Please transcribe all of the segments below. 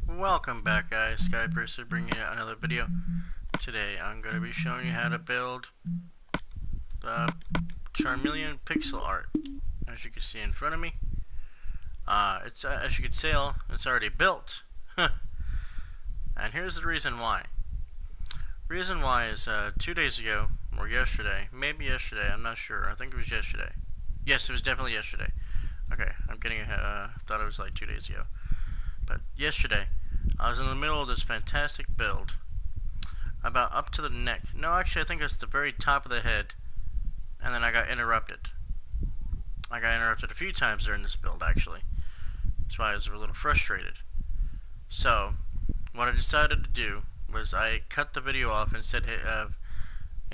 Welcome back, guys. Skyperson bringing you another video. Today I'm going to be showing you how to build the Charmeleon pixel art. As you can see in front of me, it's as you can tell, it's already built. And here's the reason why. Reason why is 2 days ago or yesterday, maybe yesterday. I'm not sure. I think it was yesterday. Yes, it was definitely yesterday. Okay, I'm getting ahead. Thought it was like 2 days ago, but yesterday I was in the middle of this fantastic build. About up to the neck. No, actually, I think it's the very top of the head. And then I got interrupted. I got interrupted a few times during this build, actually. That's why I was a little frustrated. So, what I decided to do was I cut the video off and said, hey,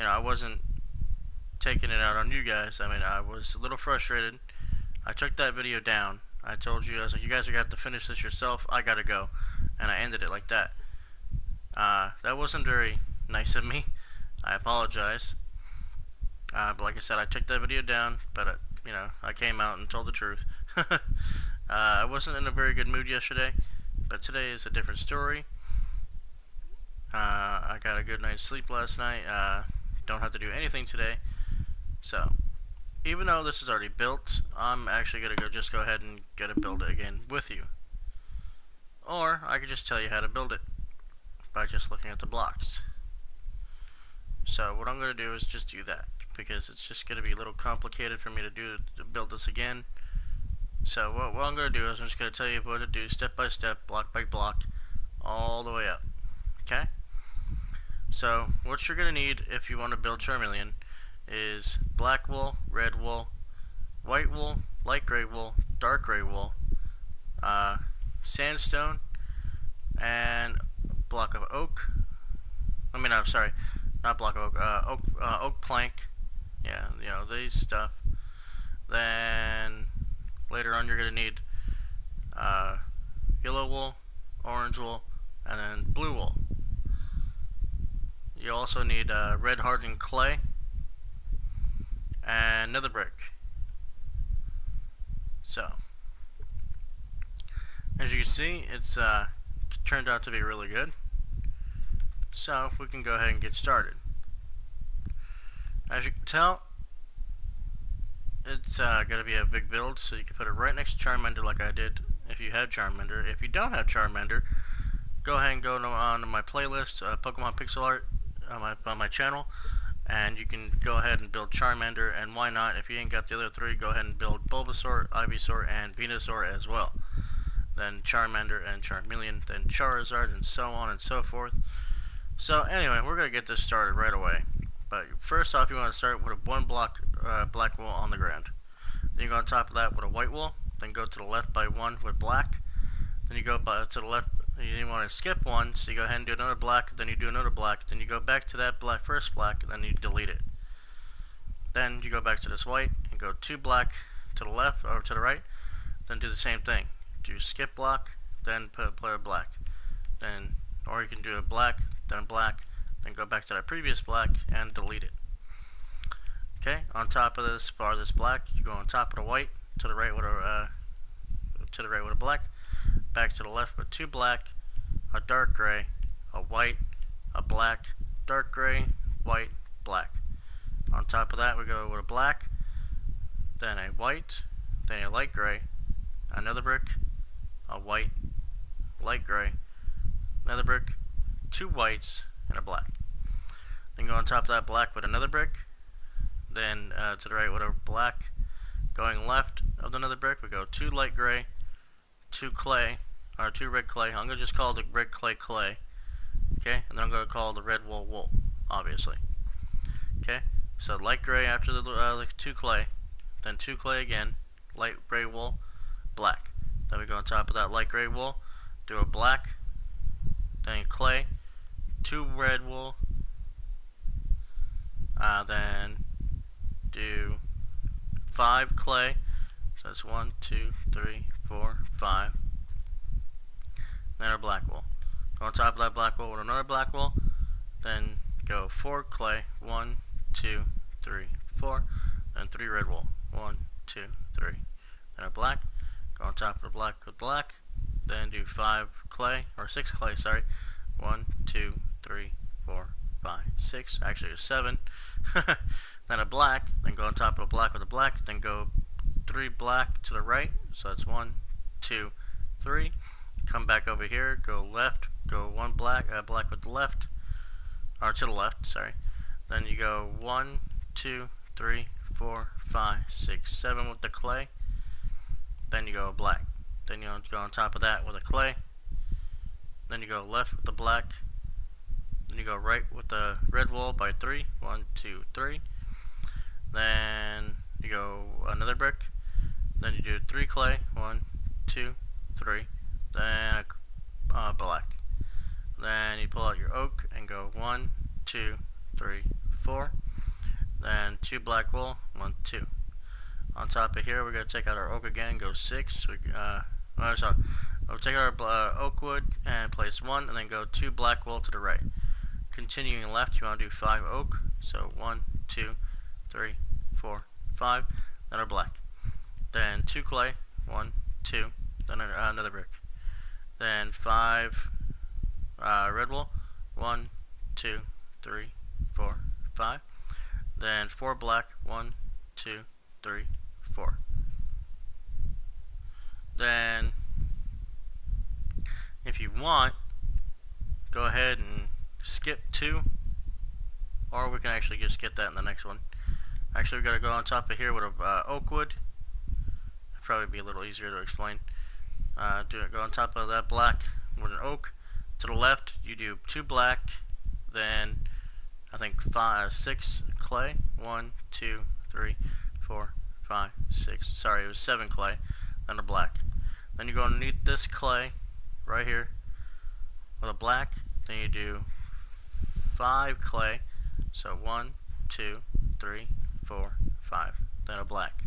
I wasn't taking it out on you guys. I mean, I was a little frustrated. I took that video down. I told you, I was like, you guys are going to have to finish this yourself. I got to go. And I ended it like that. That wasn't very nice of me. I apologize. But like I said, I took that video down, but I came out and told the truth. I wasn't in a very good mood yesterday, but today is a different story. I got a good night's sleep last night. Don't have to do anything today. So, even though this is already built, I'm actually going to just go ahead and get to build it again with you. Or, I could just tell you how to build it by just looking at the blocks. So what I'm going to do is just do that, because it's just going to be a little complicated for me to build this again. So what I'm going to do is I'm just going to tell you what to do step by step, block by block, all the way up. Okay? So what you're going to need if you want to build Charmeleon is black wool, red wool, white wool, light gray wool, dark gray wool, sandstone, and a block of oak. I'm sorry, not block of oak, oak plank. Yeah, these stuff. Then later on you're gonna need yellow wool, orange wool, and then blue wool. You also need red hardened clay and nether brick. So, as you can see, it's turned out to be really good. So we can go ahead and get started. As you can tell, it's going to be a big build, so you can put it right next to Charmander like I did if you have Charmander. If you don't have Charmander, go ahead and go on my playlist, Pokemon Pixel Art, on my channel, and you can go ahead and build Charmander, and why not, if you ain't got the other three, go ahead and build Bulbasaur, Ivysaur, and Venusaur as well. Then Charmander and Charmeleon, then Charizard, and so on and so forth. So anyway, we're going to get this started right away. But first off, you want to start with a one block black wool on the ground. Then you go on top of that with a white wool. Then go to the left by one with black. Then you go to the left. You want to skip one, so you go ahead and do another black. Then you do another black. Then you go back to that first black, and then you delete it. Then you go back to this white and go two black to the left or to the right. Then do the same thing. Do skip block, then put a black. Then, or you can do a black, then then go back to that previous black and delete it. Okay, on top of this farthest black, you go on top of the white, to the right with a black, back to the left with two black, a dark gray, a white, a black, dark gray, white, black. On top of that, we go with a black, then a white, then a light gray, another brick, a white, light gray, another brick, two whites, and a black. Then go on top of that black with another brick. Then to the right with a black. Going left of another brick, we go two light gray, two red clay. I'm gonna just call the red clay. Okay, and then I'm gonna call the red wool, obviously. Okay, so light gray after the two clay, then two clay again, light gray wool, black. Then we go on top of that light gray wool, do a black, then clay, two red wool, then do 5 clay, so that's 1, 2, 3, 4, 5, then our black wool. Go on top of that black wool with another black wool, then go 4 clay, 1, 2, 3, 4, then 3 red wool, 1, 2, 3, then a black. Go on top of the black with black, then do 5 clay, or 6 clay, sorry. 1, 2, 3, 4, 5, 6. Actually, it's 7. Then a black, then go on top of a black with a black, then go 3 black to the right. So that's 1, 2, 3. Come back over here, go left, go 1 black, black with the left, or to the left, sorry. Then you go 1, 2, 3, 4, 5, 6, 7 with the clay. Then you go black. Then you go on top of that with a clay. Then you go left with the black. Then you go right with the red wool by 3. 1, 2, 3. Then you go another brick. Then you do 3 clay. 1, 2, 3. Then black. Then you pull out your oak and go 1, 2, 3, 4. Then 2 black wool. 1, 2. On top of here, we're going to take out our oak again, go 6. We'll take our oak wood and place 1, and then go 2 black wool to the right. Continuing left, you want to do 5 oak. So 1, 2, 3, 4, 5. Then our black. Then 2 clay. 1, 2. Then another brick. Then 5 red wool. 1, 2, 3, 4, 5. Then 4 black. 1, 2, 3, 4. Then, if you want, go ahead and skip 2, or we can actually just get that in the next one. Actually, we got to go on top of here with a oak wood. It'd probably be a little easier to explain. Go on top of that black with an oak. To the left, you do 2 black, then I think 6 clay. 1, 2, 3, 4, 5, 6. Sorry, it was 7 clay, then a black. Then you go underneath this clay right here with a black. Then you do 5 clay. So 1, 2, 3, 4, 5. Then a black.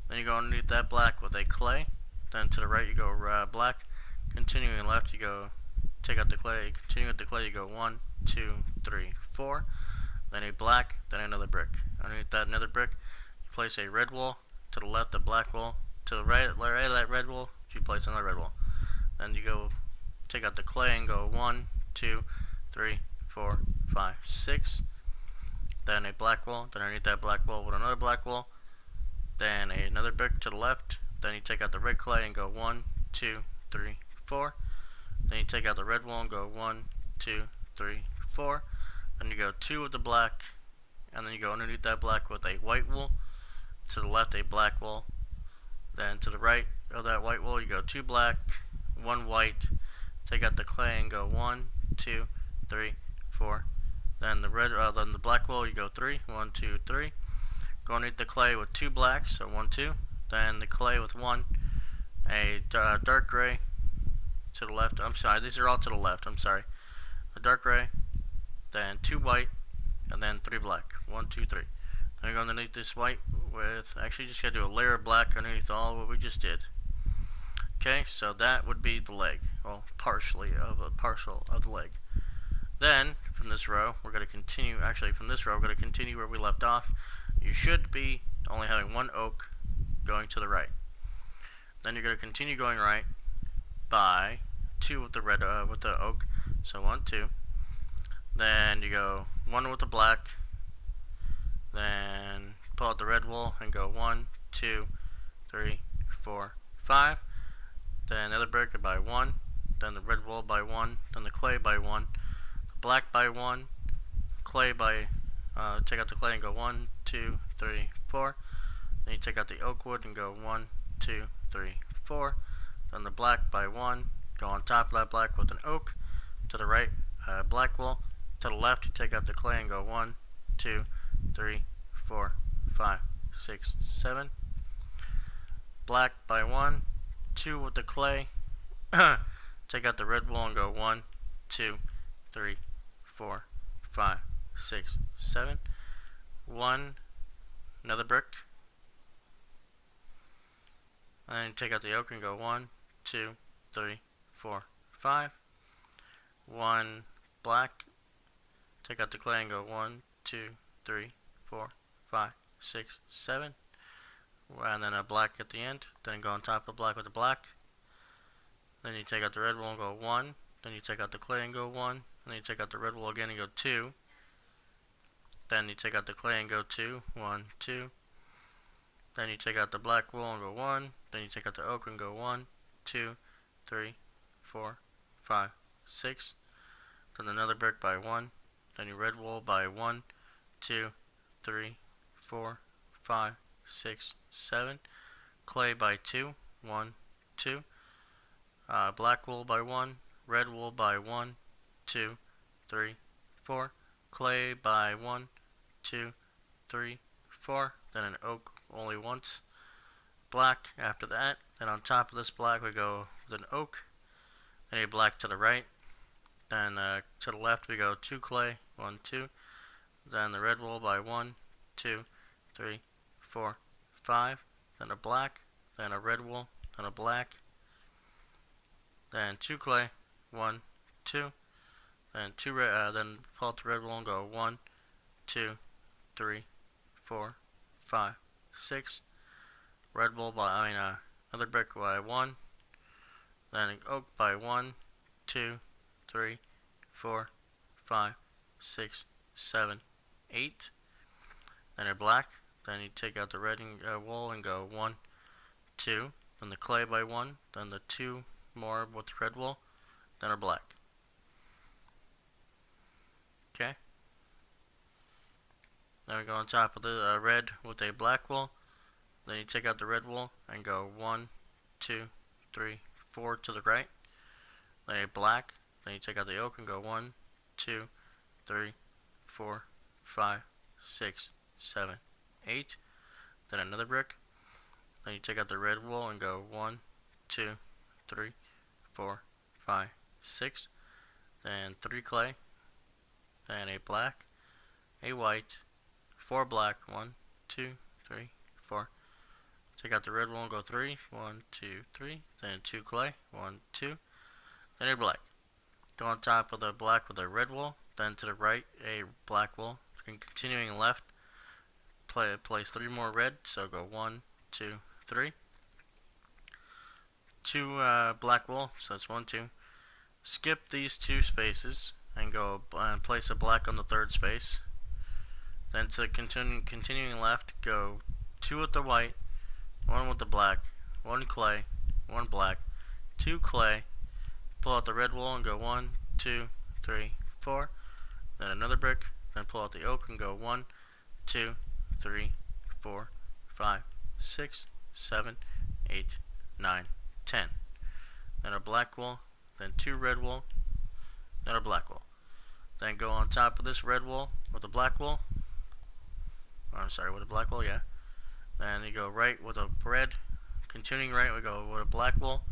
Then you go underneath that black with a clay. Then to the right you go black. Continuing left you go take out the clay. Continuing with the clay you go 1, 2, 3, 4. Then a black. Then another brick. Underneath that another brick. You place a red wool. To the left a black wool. To the right of that red wool you place another red wool. Then you go take out the clay and go 1, 2, 3, 4, 5, 6. Then a black wool. Then underneath that black wool with another black wool. Then another brick to the left. Then you take out the red clay and go 1, 2, 3, 4. Then you take out the red wool and go 1, 2, 3, 4. Then you go 2 with the black, and then you go underneath that black with a white wool. To the left a black wool. Then to the right of that white wool you go 2 black, 1 white. Take out the clay and go 1, 2, 3, 4. Then the black wool you go 3, 1, 2, 3. Go underneath the clay with 2 blacks, so 1, 2. Then the clay with 1, a dark gray to the left. I'm sorry, these are all to the left. I'm sorry. A dark gray, then 2 white, and then 3 black. 1, 2, 3. Then you go underneath this white with, actually you just gotta do a layer of black underneath all what we just did. Okay, so that would be the leg. Well, partial of the leg. Then from this row we're gonna continue. Actually, from this row we're gonna continue where we left off. You should be only having 1 oak going to the right. Then you're gonna continue going right by 2 with the red with the oak. So 1, 2. Then you go 1 with the black. Then pull out the red wool and go 1, 2, 3, 4, 5. Then another brick by 1. Then the red wool by 1. Then the clay by 1. The black by 1. Clay by take out the clay and go 1, 2, 3, 4. Then you take out the oak wood and go 1, 2, 3, 4. Then the black by 1. Go on top of that black with an oak. To the right, black wool. To the left, you take out the clay and go 1, 2, 3, 4, 5, 6, 7. Black by 1. 2 with the clay. Take out the red wool and go 1, 2, 3, 4, 5, 6, 7. 1, another brick. And then take out the oak and go 1, 2, 3, 4, 5. 1 black. Take out the clay and go 1, 2, 3, 4, 5, 6, 7. And then a black at the end. Then go on top of black with a black. Then you take out the red wool and go 1. Then you take out the clay and go 1. And then you take out the red wool again and go 2. Then you take out the clay and go 2. 1, 2. Then you take out the black wool and go 1. Then you take out the ochre and go 1, 2, 3, 4, 5, 6. Then another brick by 1. Then your red wool by 1, 2, 3, 4, 5, 6, 7. Clay by 2. 1, 2. Black wool by 1. Red wool by 1, 2, 3, 4. Clay by 1, 2, 3, 4. Then an oak only once. Black after that. Then on top of this black we go with an oak. Then a black to the right. Then to the left we go 2 clay. 1, 2. Then the red wool by 1, 2, 3, 4, 5. Then a black. Then a red wool. Then a black. Then 2 clay. 1, 2. Then then pull out the red wool and go 1, 2, 3, 4, 5, 6. Red wool by another brick by 1. Then oak by 1, 2, 3, 4, 5, 6, 7, 8. Then a black. Then you take out the red wool and go 1, 2. Then the clay by 1. Then the 2 more with the red wool. Then a black. Okay. Then we go on top of the red with a black wool. Then you take out the red wool and go 1, 2, 3, 4 to the right. Then a black. Then you take out the oak and go 1, 2, 3, 4, 5, 6, 7, 8. Then another brick. Then you take out the red wool and go 1, 2, 3, 4, 5, 6. Then 3 clay. Then a black, a white, 4 black. 1, 2, 3, 4. Take out the red wool and go 3. 1, 2, 3. Then 2 clay. 1, 2. Then a black. Go on top of the black with a red wool. Then to the right, a black wool. And continuing left, place 3 more red. So go 1, 2, 3. 2 black wool. So it's 1, 2. Skip these 2 spaces and go and place a black on the 3rd space. Then to continuing left, go 2 with the white, 1 with the black, 1 clay, 1 black, 2 clay. Pull out the red wool and go 1, 2, 3, 4. Then another brick. Then pull out the oak and go 1, 2, 3, 4, 5, 6, 7, 8, 9, 10. Then a black wool. Then 2 red wool. Then a black wool. Then go on top of this red wool with a black wool. Oh, I'm sorry, with a black wool, yeah. Then you go right with a red. Continuing right, we go with a black wool.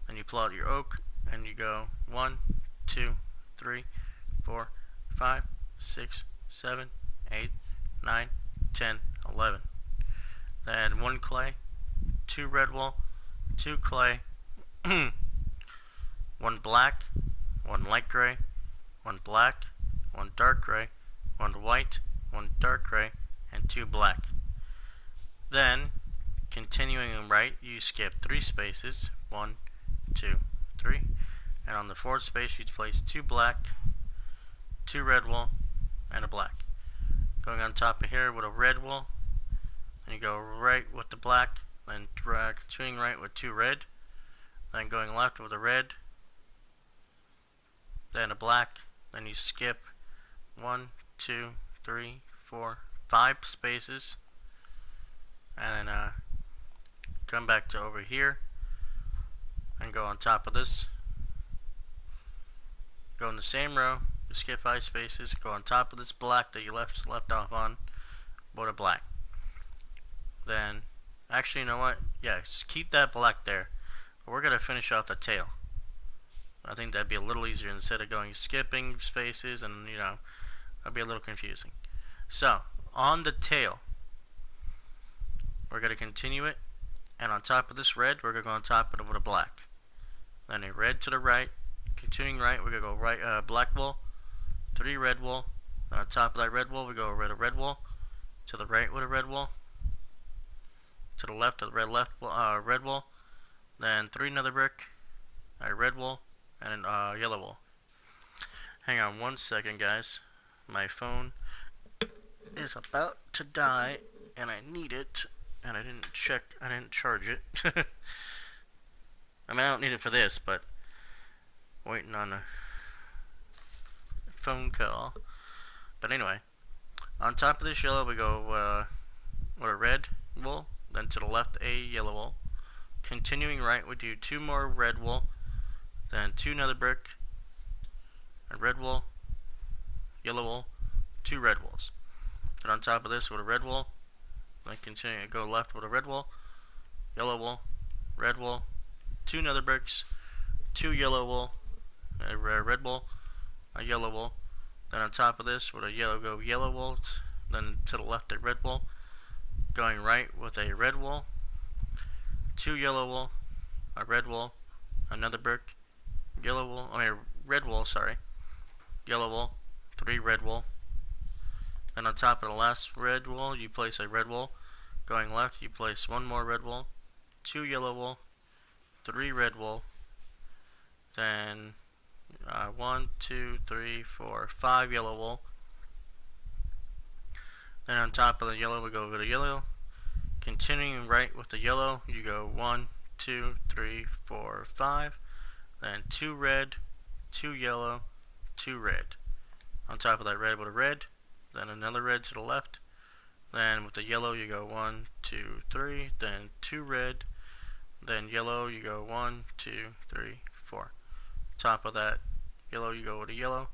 Then you pull out your oak and you go 1, 2, 3, 4, 5, 6, 7, 8, 9, 10, 11. Then 1 clay, 2 red wool, 2 clay, 1 black, 1 light gray, 1 black, 1 dark gray, 1 white, 1 dark gray, and 2 black. Then, continuing right, you skip 3 spaces, 1, 2, 3, and on the 4th space you place 2 black, 2 red wool, and a black. Going on top of here with a red wool, and you go right with the black, then continuing right with 2 red, then going left with a red, then a black, then you skip 1, 2, 3, 4, 5 spaces, and then come back to over here and go on top of this. Go in the same row, you skip 5 spaces, go on top of this black that you left off on, with a black. Then, actually, you know what? Yeah, just keep that black there. But we're gonna finish off the tail. I think that'd be a little easier instead of skipping spaces, and you know, that'd be a little confusing. So, on the tail, we're gonna continue it, and on top of this red, we're gonna go on top of it with a black. Then a red to the right, continuing right, we're gonna go right, black wool, 3 red wool. Then on top of that red wool, we go red wool. To the right with a red wool. To the left with red wool. Then 3 another brick. a red wool, and a yellow wool. Hang on 1 second, guys. My phone is about to die, and I need it, and I didn't charge it. I mean, I don't need it for this, but waiting on a phone call. But anyway, on top of this yellow, we go with a red wool, then to the left a yellow wool. Continuing right, we do 2 more red wool, then 2 nether brick, a red wool, yellow wool, 2 red wools. Then on top of this with a red wool, then continue to go left with a red wool, yellow wool, red wool, 2 nether bricks, 2 yellow wool, a red wool, a yellow wool. Then on top of this with a yellow wool, then to the left a red wool, going right with a red wool, 2 yellow wool, a red wool, another brick, red wool, yellow wool, 3 red wool. Then on top of the last red wool, you place a red wool. Going left, you place 1 more red wool, 2 yellow wool, 3 red wool. Then 1, 2, 3, 4, 5 yellow wool. Then on top of the yellow, we go with a yellow. Continuing right with the yellow, you go 1, 2, 3, 4, 5. Then 2 red, 2 yellow, 2 red. On top of that red with a red, then another red to the left. Then with the yellow you go 1, 2, 3, then 2 red, then yellow you go 1, 2, 3, 4. Top of that yellow you go with a yellow.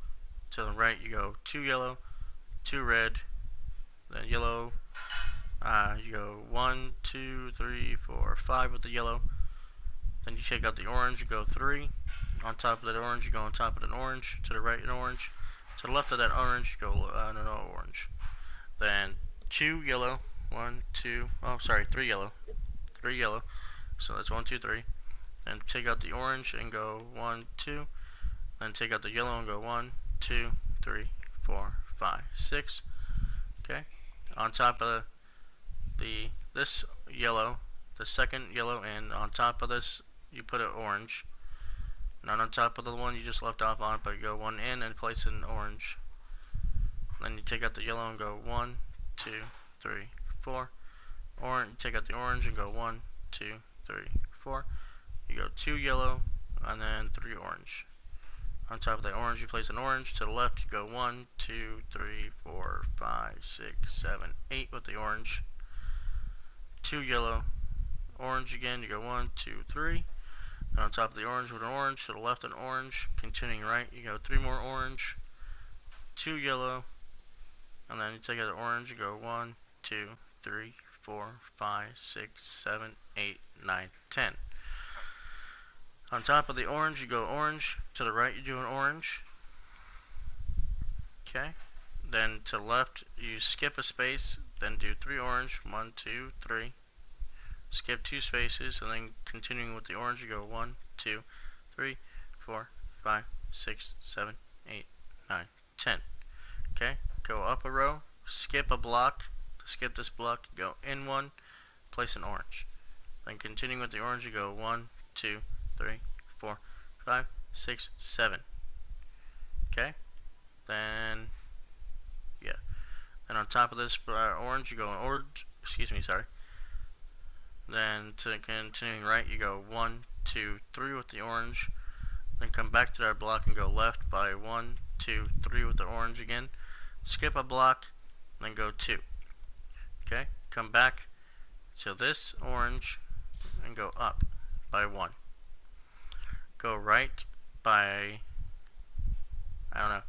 To the right you go 2 yellow, 2 red, then yellow. You go 1, 2, 3, 4, 5 with the yellow. Then you take out the orange, you go 3. On top of that orange, you go on top of an orange. To the right, an orange. To the left of that orange, you go no orange. Then 2 yellow. 1, 2. Oh, sorry, 3 yellow. 3 yellow. So that's 1, 2, 3. Then take out the orange and go 1, 2. Then take out the yellow and go 1, 2, 3, 4, 5, 6. Okay. On top of this yellow, the second yellow, and on top of this you put an orange. Not on top of the one you just left off on, but you go 1 in and place an orange. Then you take out the yellow and go 1, 2, 3, 4. Orange. Take out the orange and go 1, 2, 3, 4. You go 2 yellow and then 3 orange. On top of the orange you place an orange. To the left you go 1, 2, 3, 4, 5, 6, 7, 8 with the orange. 2 yellow, orange again, you go 1, 2, 3. And on top of the orange with an orange, to the left an orange. Continuing right, you go 3 more orange, 2 yellow, and then you take out the orange, you go 1, 2, 3, 4, 5, 6, 7, 8, 9, 10. On top of the orange, you go orange. To the right, you do an orange. Okay. Then to the left, you skip a space, then do 3 orange, 1, 2, 3. Skip 2 spaces, and then continuing with the orange, you go 1, 2, 3, 4, 5, 6, 7, 8, 9, 10. Okay, go up a row, skip a block. To skip this block, go in 1, place an orange. Then continuing with the orange, you go 1, 2, 3, 4, 5, 6, 7. Okay, then yeah. And on top of this orange, you go orange. Then to continuing right, you go 1, 2, 3 with the orange. Then come back to that block and go left by 1, 2, 3 with the orange again. Skip a block, then go 2. Okay, come back to this orange and go up by 1. Go right by, I don't know,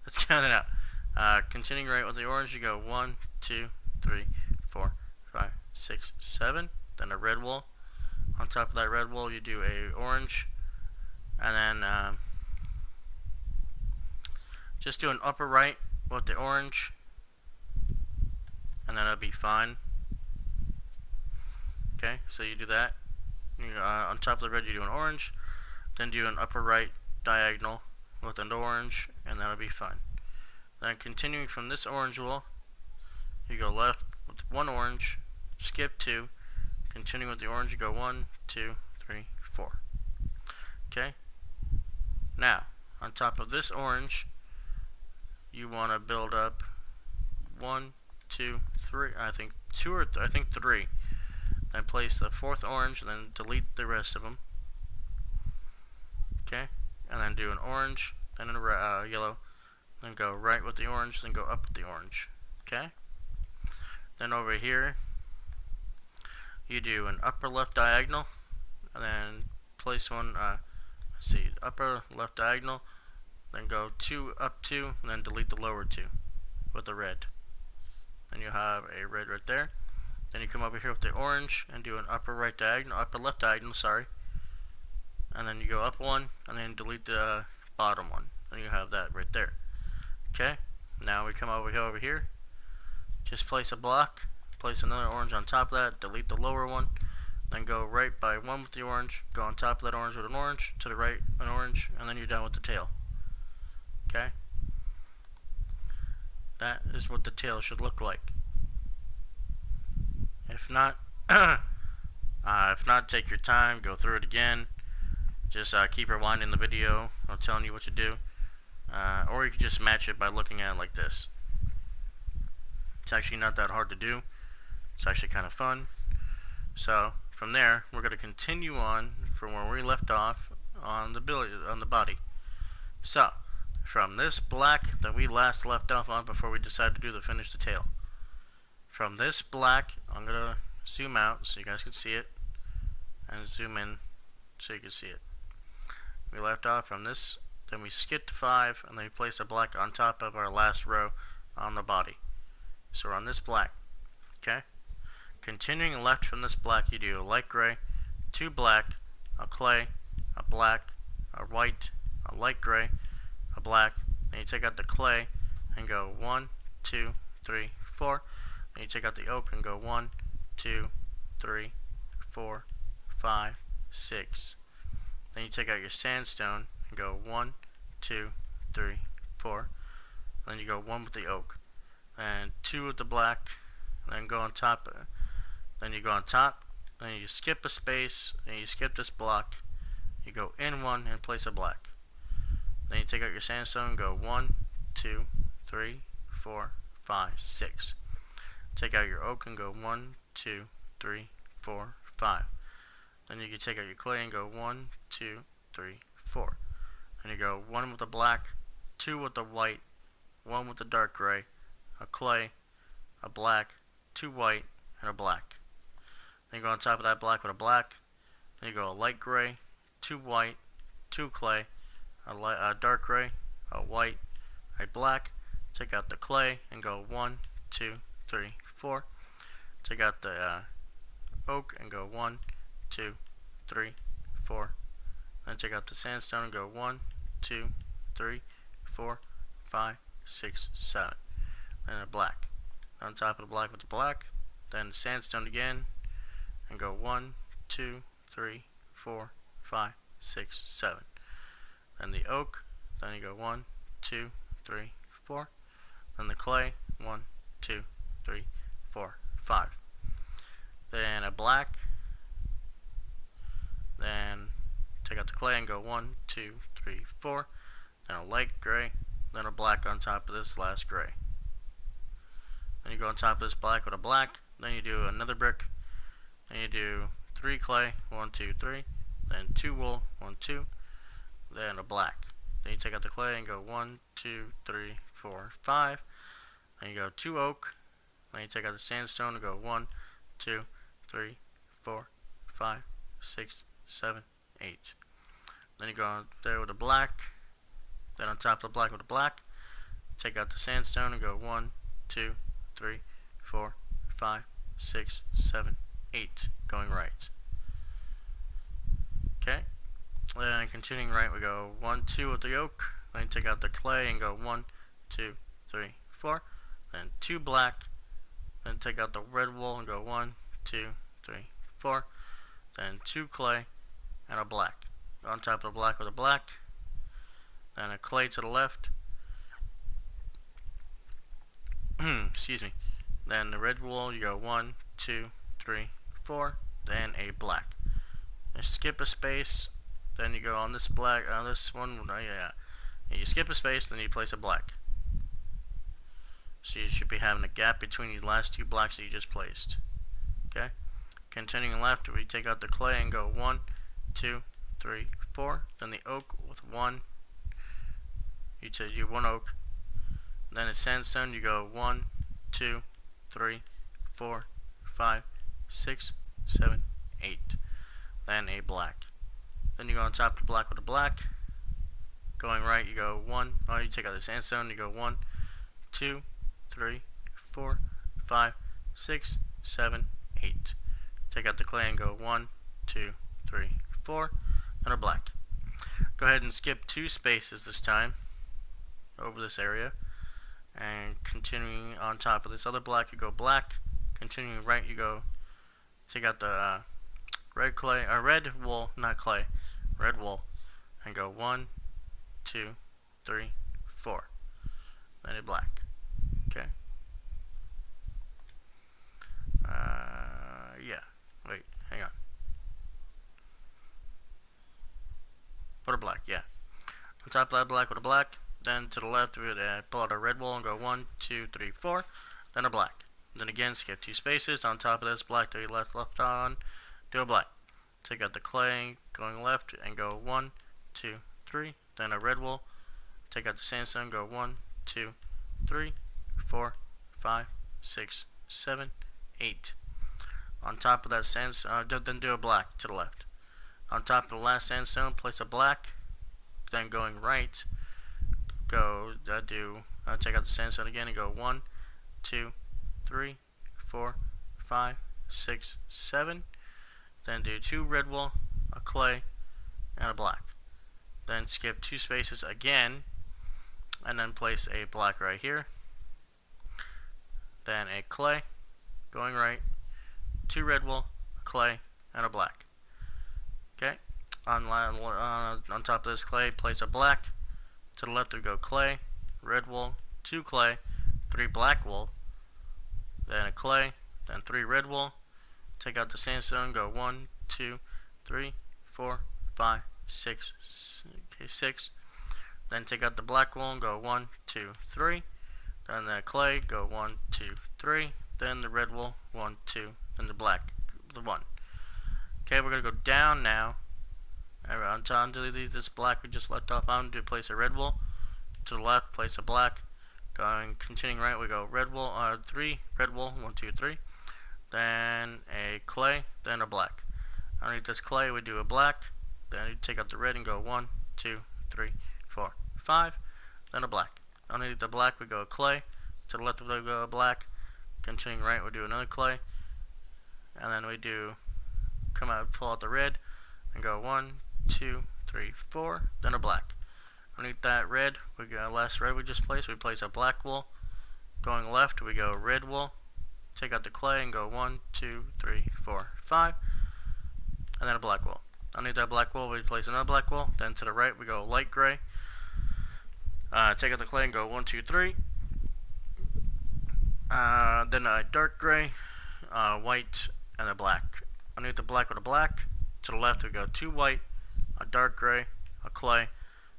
let's count it out. Continuing right with the orange, you go 1, 2, 3, 4, 5, 6, 7. Then a red wool. On top of that red wool, you do a orange, and then just do an upper right with the orange, and then it'll be fine. Okay, so you do that. On top of the red, you do an orange, then do an upper right diagonal with an orange, and that'll be fine. Then continuing from this orange wool, you go left with 1 orange, skip 2, continuing with the orange, you go 1, 2, 3, 4. Okay? Now, on top of this orange, you want to build up 1, 2, 3, I think 2 or I think 3. Then place the 4th orange and then delete the rest of them. Okay? And then do an orange, then a yellow, then go right with the orange, then go up with the orange. Okay? Then over here, you do an upper left diagonal, and then place one, let's see, upper left diagonal, then go 2 up 2, and then delete the lower 2 with the red. Then you have a red right there. Then you come over here with the orange and do an upper right diagonal, upper left diagonal, sorry. And then you go up 1, and then delete the bottom one. And you have that right there. Okay? Now we come over here. Just place a block, place another orange on top of that, delete the lower one, then go right by 1 with the orange, go on top of that orange with an orange, to the right an orange, and then you're done with the tail. Okay? That is what the tail should look like. If not, take your time, go through it again. Just keep rewinding the video, I'm telling you what to do. Or you can just match it by looking at it like this. It's actually not that hard to do. It's actually kind of fun. So from there, we're going to continue on from where we left off on the body. So from this black that we last left off on before we decided to finish the tail. From this black, I'm going to zoom out so you guys can see it, and zoom in so you can see it. We left off from this, then we skipped 5, and then we placed a black on top of our last row on the body. So we're on this black, okay? Continuing left from this black, you do a light gray, 2 black, a clay, a black, a white, a light gray, a black. Then you take out the clay and go 1, 2, 3, 4. Then you take out the oak and go 1, 2, 3, 4, 5, 6. Then you take out your sandstone and go 1, 2, 3, 4. Then you go 1 with the oak, and 2 with the black, and then go on top. Then you go on top, then you skip a space, and you skip this block. You go in 1 and place a black. Then you take out your sandstone and go 1, 2, 3, 4, 5, 6. Take out your oak and go 1, 2, 3, 4, 5. Then you can take out your clay and go 1, 2, 3, 4. And you go 1 with the black, 2 with the white, 1 with the dark gray, a clay, a black, 2 white, and a black. Then you go on top of that black with a black. Then you go a light gray, 2 white, 2 clay, a dark gray, a white, a black. Take out the clay and go 1, 2, 3, 4. Take out the oak and go 1, 2, 3, 4. Then take out the sandstone and go 1, 2, 3, 4, 5, 6, 7. Then a black. On top of the black with the black. Then the sandstone again and go 1, 2, 3, 4, 5, 6, 7. Then the oak. Then you go 1, 2, 3, 4. Then the clay. 1, 2, 3, 4, 5. Then a black. Then take out the clay and go 1, 2, 3, 4. Then a light gray. Then a black on top of this last gray. Then you go on top of this black with a black. Then you do another brick. Then you do 3 clay, 1, 2, 3. Then 2 wool, 1, 2. Then a black. Then you take out the clay and go 1, 2, 3, 4, 5. Then you go 2 oak. Then you take out the sandstone and go 1, 2, 3, 4, 5, 6, 7, 8. Then you go on there with a black. Then on top of the black with a black. Take out the sandstone and go 1, 2, 3, 4, 5, 6, 7, 8. Going right. Okay. Then continuing right, we go 1, 2 with the oak. Then take out the clay and go 1, 2, 3, 4. Then 2 black. Then take out the red wool and go 1, 2, 3, 4. Then 2 clay and a black. On top of the black with a black. Then a clay to the left. Excuse me. Then the red wool, you go 1, 2, 3, 4. Then a black. Then skip a space. then you go on this black, this one, yeah. You skip a space, then you place a black. So you should be having a gap between your last two blocks that you just placed. Okay? Continuing left, we take out the clay and go 1, 2, 3, 4. Then the oak with 1. You do 1 oak. Then it's sandstone, you go 1, 2, 3, 4, 5, 6, 7, 8. Then a black. Then you go on top of the black with a black. Going right, you go 1. Oh, you take out the sandstone, you go 1, 2, 3, 4, 5, 6, 7, 8. Take out the clay and go 1, 2, 3, 4, and a black. Go ahead and skip 2 spaces this time over this area, and continuing on top of this other black, you go black. Continuing right, you go take out the red clay, red wool, not clay, red wool, and go 1, 2, 3, 4. Then a black. Okay. Yeah. Wait, hang on. Put a black, yeah. On top of that black with a black. Then to the left, we would pull out a red wool and go 1, 2, 3, 4. Then a black. Then again, skip 2 spaces. On top of this black that we left on, do a black. Take out the clay, going left, and go 1, 2, 3. Then a red wool. Take out the sandstone, go 1, 2, 3, 4, 5, 6, 7, 8. On top of that sandstone, then do a black to the left. On top of the last sandstone, place a black. Then going right, go take out the sandstone again and go 1, 2, 3, 4, 5, 6, 7. Then do 2 red wool, a clay, and a black. Then skip 2 spaces again, and then place a black right here. Then a clay, going right, 2 red wool, a clay, and a black. Okay. On top of this clay, place a black. To the left we go clay, red wool, 2 clay, 3 black wool, then a clay, then 3 red wool. Take out the sandstone, go 1, 2, 3, 4, 5, 6. Okay, 6. Then take out the black wool and go 1, 2, 3. Then the clay, go 1, 2, 3. Then the red wool, 1, 2. Then the black, the 1. Okay, we're gonna go down now. On top of this black we just left off on, to place a red wool. To the left, place a black. Continuing right, we go red wool, 3 red wool, 1, 2, 3. Then a clay, then a black. Underneath this clay, we do a black. Then you take out the red and go 1, 2, 3, 4, 5. Then a black. Underneath the black, we go a clay. To the left, we go a black. Continuing right, we do another clay. And then we do come out, pull out the red, and go 1, 2, 3, 4. Then a black. Underneath that red, we go last red we just placed. We place a black wool. Going left, we go red wool. Take out the clay and go 1, 2, 3, 4, 5. And then a black wool. Underneath that black wool, we place another black wool. Then to the right, we go light gray. Take out the clay and go 1, 2, 3. Then a dark gray, white, and a black. Underneath the black with a black. To the left, we go 2 white, a dark gray, a clay,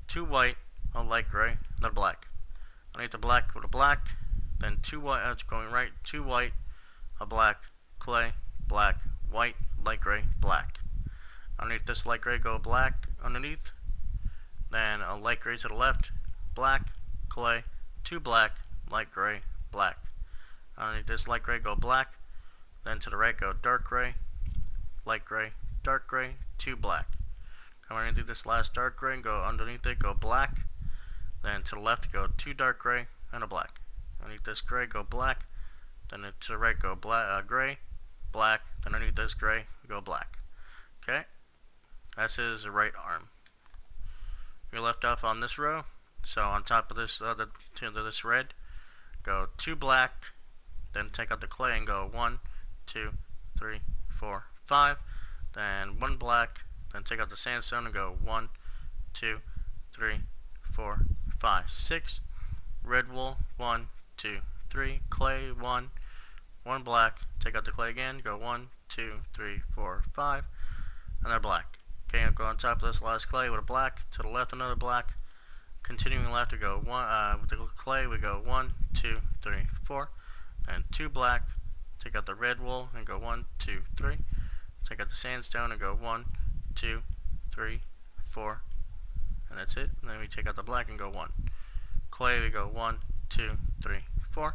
2 white, a light gray, then a black. Underneath the black with a black. Then 2 white, going right, 2 white, a black, clay, black, white, light gray, black. Underneath this light gray, go black underneath. Then a light gray to the left, black, clay, 2 black, light gray, black. Underneath this light gray, go black. Then to the right, go dark gray, light gray, dark gray, 2 black. Come underneath this last dark gray and go underneath it, go black. Then to the left, go 2 dark gray and a black. Underneath this gray, go black. Then to the right, go black, gray, black. Then underneath this gray, go black. Okay, that's his right arm. We left off on this row. So on top of this this red, go 2 black. Then take out the clay and go 1, 2, 3, 4, 5. Then 1 black. Then take out the sandstone and go 1, 2, 3, 4, 5, 6. Red wool, 1, 2, 3. Clay, 1. 1 black. Take out the clay again. Go 1, 2, 3, 4, 5. And they're black. Okay, I'll go on top of this last clay with a black. To the left, another black. Continuing left, we go one. With the clay, we go 1, 2, 3, 4, and 2 black. Take out the red wool and go 1, 2, 3. Take out the sandstone and go 1, 2, 3, 4, and that's it. And then we take out the black and go 1. Clay, we go 1, 2, 3, 4,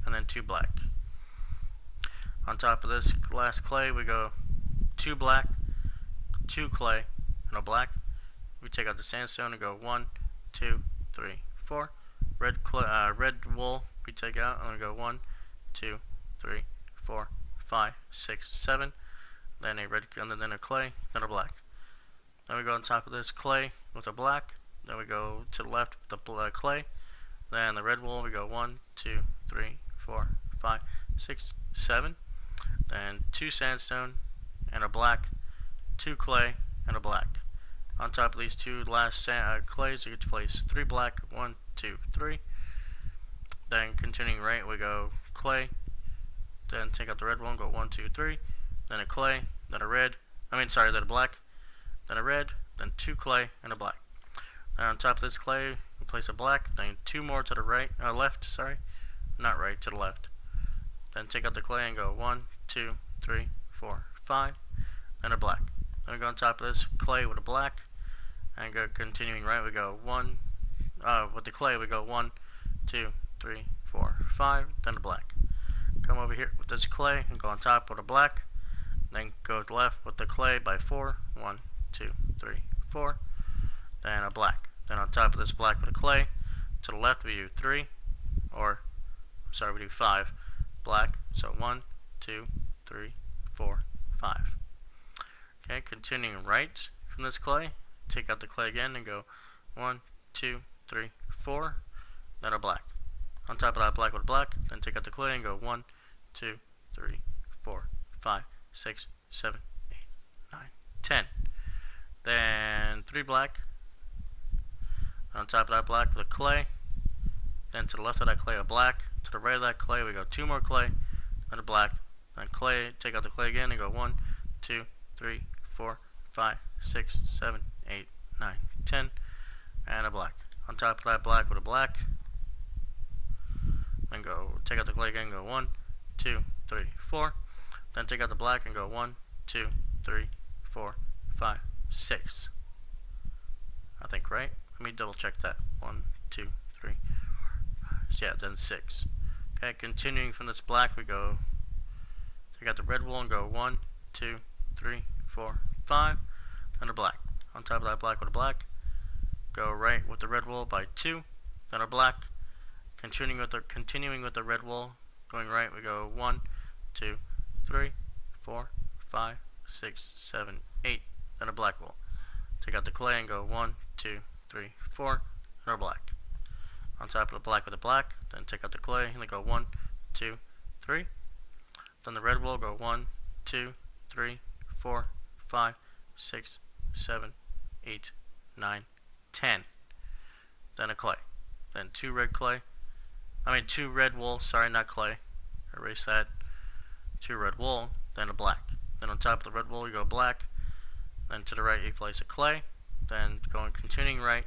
and then 2 black. On top of this last clay, we go 2 black, 2 clay, and a black. We take out the sandstone and go 1, 2, 3, 4. Red wool we take out and we go 1, 2, 3, 4, 5, 6, 7. Then a red, and then a clay, then a black. Then we go on top of this clay with a black. Then we go to the left with the clay. Then the red wool we go 1, 2, 3, 4, 5, 6, 7. Then 2 sandstone and a black, 2 clay and a black. On top of these 2 last clays, you get to place 3 black, 1, 2, 3. Then continuing right, we go clay. Then take out the red one, go 1, 2, 3. Then a clay, then a red. Then a black. Then a red, then 2 clay and a black. Then on top of this clay, we place a black. Then 2 more to the right, left. Sorry, not right, to the left. Then take out the clay and go 1, 2, 3, 4, 5. Then a black. Then we go on top of this clay with a black, and go continuing right. We go 1. With the clay, we go 1, 2, 3, 4, 5. Then a black. Come over here with this clay and go on top with a black. Then go left with the clay by 4. 1, 2, 3, 4. Then a black. Then on top of this black with a clay, to the left we do 3, we do 5 black. So 1, 2, 3, 4, 5. Okay, continuing right from this clay, take out the clay again and go 1, 2, 3, 4, then a black. On top of that black with a black, then take out the clay and go 1, 2, 3, 4, 5, 6, 7, 8, 9, 10. Then 3 black. On top of that black with a clay. Then to the left of that clay a black. To the right of that clay we go 2 more clay, then a black. Then clay, take out the clay again and go 1, 2, 3, 4, 5, 6, 7, 8, 9, 10, and a black. On top of that black with a black. Then go take out the clay again, go 1, 2, 3, 4. Then take out the black and go 1, 2, 3, 4, 5, 6. I think, right? Let me double check that. 1, 2, 3. Yeah, then 6. Okay, continuing from this black, we go take out the red wool and go 1, 2, 3, 4, 5, and a black. On top of that black with a black, go right with the red wool by 2, then a black. Continuing with the red wool, going right, we go 1, 2, 3, 4, 5, 6, 7, 8, then a black wool. Take out the clay and go 1, 2, 3, 4, and a black. On top of the black with a black, then take out the clay and then go 1, 2, 3. Then the red wool, go 1, 2, 3, 4, 5, 6, 7, 8, 9, 10. Then a clay. Then 2 red wool, sorry, not clay. Erase that. 2 red wool, then a black. Then on top of the red wool you go black. Then to the right you place a clay. Then going continuing right,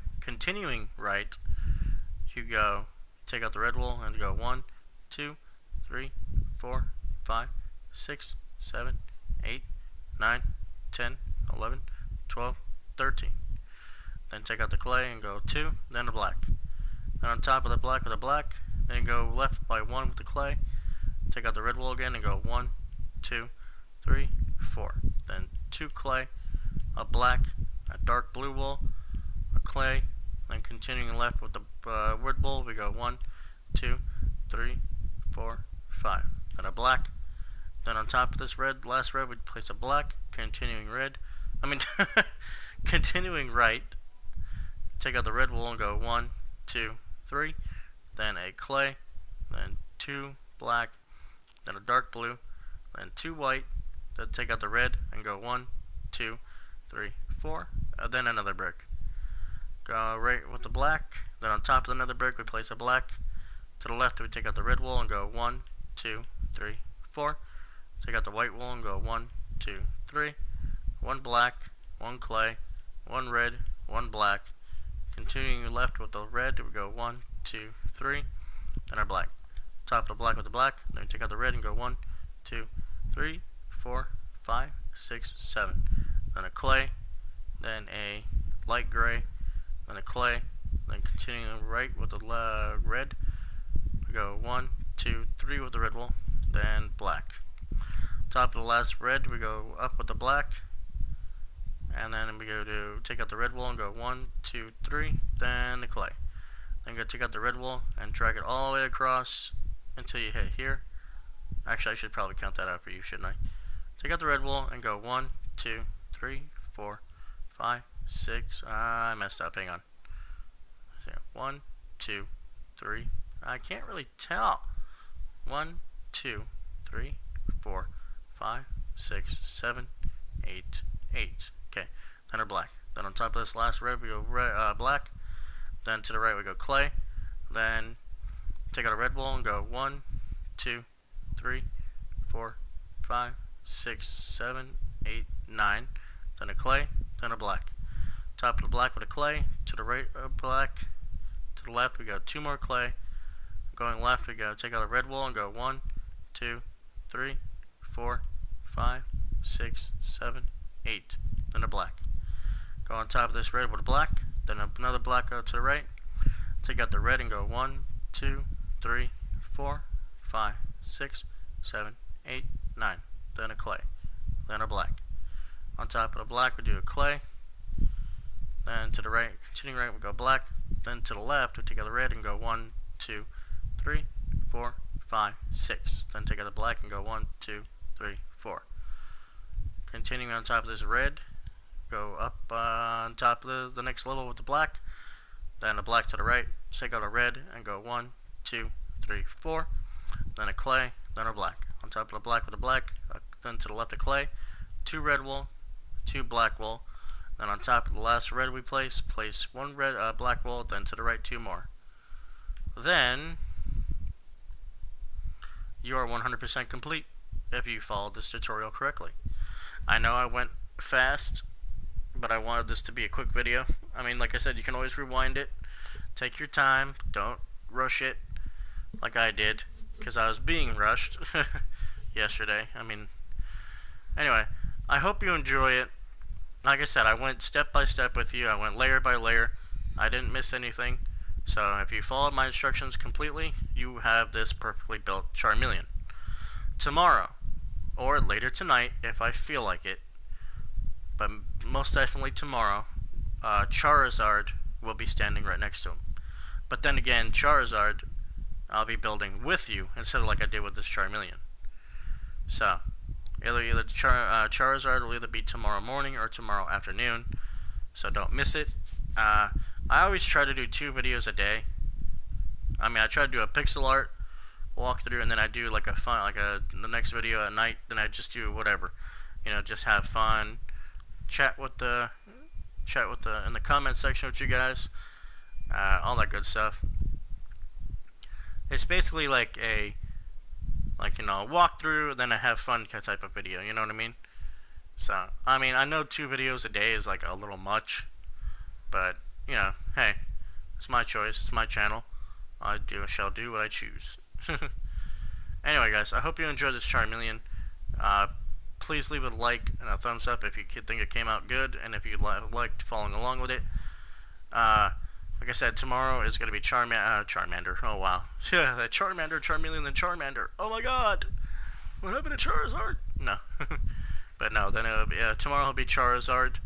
you go take out the red wool and go 1, 2, 3, 4, 5, 6, 7, 8, 9, 10, 11, 12, 13. Then take out the clay and go 2, then a black. Then on top of the black with a black, then go left by 1 with the clay. Take out the red wool again and go 1, 2, 3, 4. Then 2 clay, a black, a dark blue wool, a clay. Then continuing left with the red wool, we go 1, 2, 3, 4, 5. Then a black. Then on top of this last red, we place a black. Continuing continuing right. Take out the red wool and go 1, 2, 3. Then a clay. Then 2 black. Then a dark blue. Then 2 white. Then take out the red and go 1, 2, 3, 4. Then another brick. Go right with the black. Then on top of another brick, we place a black. To the left, we take out the red wool and go 1, 2, 3, 4. Take out the white wool and go 1, 2, 3. 1 black. one clay, one red, one black. Continuing left with the red, we go 1, 2, 3, then our black. Top of the black with the black, then we take out the red and go 1, 2, 3, 4, 5, 6, 7. Then a clay, then a light gray, then a clay, then continuing right with the red, we go 1, 2, 3 with the red wool, then black. Top of the last red, we go up with the black, and then we go to take out the red wool and go 1, 2, 3, then the clay. Then go take out the red wool and drag it all the way across until you hit here. Actually, I should probably count that out for you, shouldn't I? Take out the red wool and go 1, 2, 3, 4, 5, 6. I messed up. Hang on. 1, 2, 3. I can't really tell. 1, 2, 3, 4, 5, 6, 7, 8, 8. Okay. Then our black. Then on top of this last red, we go black. Then to the right, we go clay. Then take out a red wool and go 1, 2, 3, 4, 5, 6, 7, 8, 9. Then a clay. Then a black. Top of the black with a clay. To the right of black. To the left, we go 2 more clay. Going left, we go take out a red wool and go 1, 2, 3, 4, 5, 6, 7, 8. Then a black. Go on top of this red with a black. Then another black out to the right. Take out the red and go 1, 2, 3, 4, 5, 6, 7, 8, 9. Then a clay. Then a black. On top of the black, we do a clay. Then to the right, continuing right, we go black. Then to the left, we take out the red and go 1, 2, 3, 4, 5, 6. Then take out the black and go 1, 2, 3, 4. Continuing on top of this red, go up on top of the next level with the black. Then a black to the right, take out a red and go 1, 2, 3, 4. Then a clay, then a black. On top of the black with a black, then to the left a clay, 2 red wool, 2 black wool. Then on top of the last red we place 1 red black wool, then to the right 2 more. Then you are 100% complete if you followed this tutorial correctly. I know I went fast, but I wanted this to be a quick video. I mean, like I said, you can always rewind it. Take your time. Don't rush it like I did, because I was being rushed yesterday. I mean, anyway, I hope you enjoy it. Like I said, I went step by step with you. I went layer by layer. I didn't miss anything. So if you followed my instructions completely, you have this perfectly built Charmeleon. Tomorrow, or later tonight if I feel like it, but most definitely tomorrow, Charizard will be standing right next to him. But then again, Charizard I'll be building with you instead of like I did with this Charmeleon. So either Charizard will either be tomorrow morning or tomorrow afternoon, so don't miss it. I always try to do 2 videos a day. I mean, I try to do a pixel art walkthrough, and then I do like the next video at night. Then I just do whatever, you know, just have fun, chat in the comment section with you guys, all that good stuff. It's basically like a walkthrough, then a have fun type of video. You know what I mean? So I mean, I know 2 videos a day is like a little much, but you know, hey, it's my choice. It's my channel. I shall do what I choose. Anyway, guys, I hope you enjoyed this Charmeleon. Please leave a like and a thumbs up if you think it came out good, and if you liked following along with it. Like I said, tomorrow is going to be Charmander. Oh, wow. Yeah, that Charmander, Charmeleon, then Charmander. Oh, my God. What happened to Charizard? No. But no, then it'll be, tomorrow will be Charizard.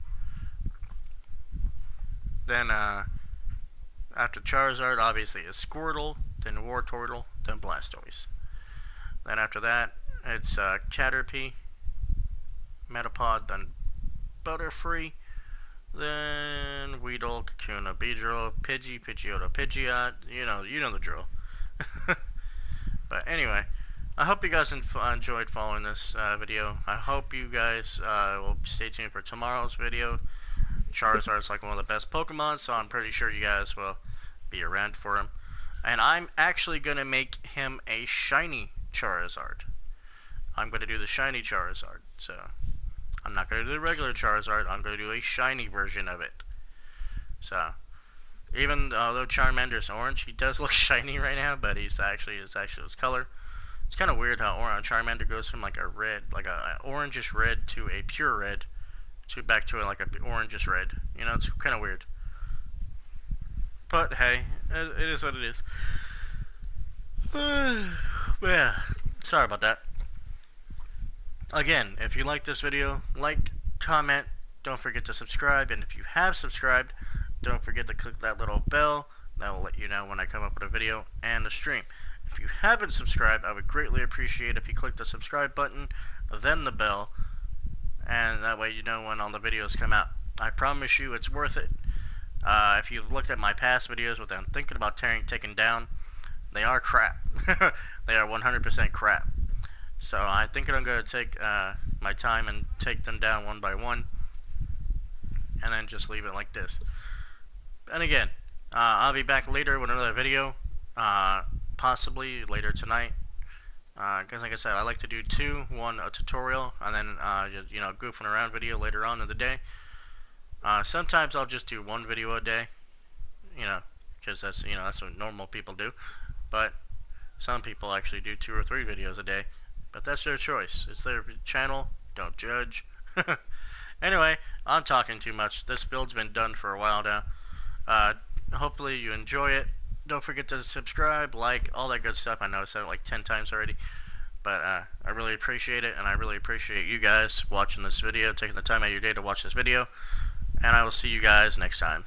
Then, after Charizard, obviously, is Squirtle, then Wartortle, then Blastoise. Then after that, it's Caterpie, Metapod, then Butterfree, then Weedle, Kakuna, Beedrill, Pidgey, Pidgeotto, Pidgeot. You know the drill. But anyway, I hope you guys enjoyed following this video. I hope you guys will stay tuned for tomorrow's video. Charizard's like one of the best Pokemon, so I'm pretty sure you guys will be around for him. And I'm actually going to make him a shiny Charizard. I'm going to do the shiny Charizard. So I'm not going to do the regular Charizard, I'm going to do a shiny version of it. So, even though Charmander's orange, he does look shiny right now, but it's actually his color. It's kind of weird how Charmander goes from like a red, like a orangish red to a pure red, to back to like a orangish red. You know, it's kind of weird. But hey, it is what it is. Yeah, sorry about that. Again, if you like this video, like, comment, don't forget to subscribe, and if you have subscribed, don't forget to click that little bell. That will let you know when I come up with a video and a stream. If you haven't subscribed, I would greatly appreciate if you click the subscribe button, then the bell, and that way you know when all the videos come out. I promise you it's worth it. If you've looked at my past videos, what I'm thinking about taking down, they are crap. They are 100% crap. So I think I'm going to take my time and take them down one by one, and then just leave it like this. And again, I'll be back later with another video, possibly later tonight. Because like I said, I like to do one a tutorial, and then just, goofing around video later on in the day. Sometimes I'll just do one video a day, because that's what normal people do. But some people actually do 2 or 3 videos a day. But that's their choice. It's their channel. Don't judge. Anyway, I'm talking too much. This build's been done for a while now. Hopefully you enjoy it. Don't forget to subscribe, like, all that good stuff. I know I said it like 10 times already. But I really appreciate it, and I really appreciate you guys watching this video, taking the time out of your day to watch this video. And I will see you guys next time.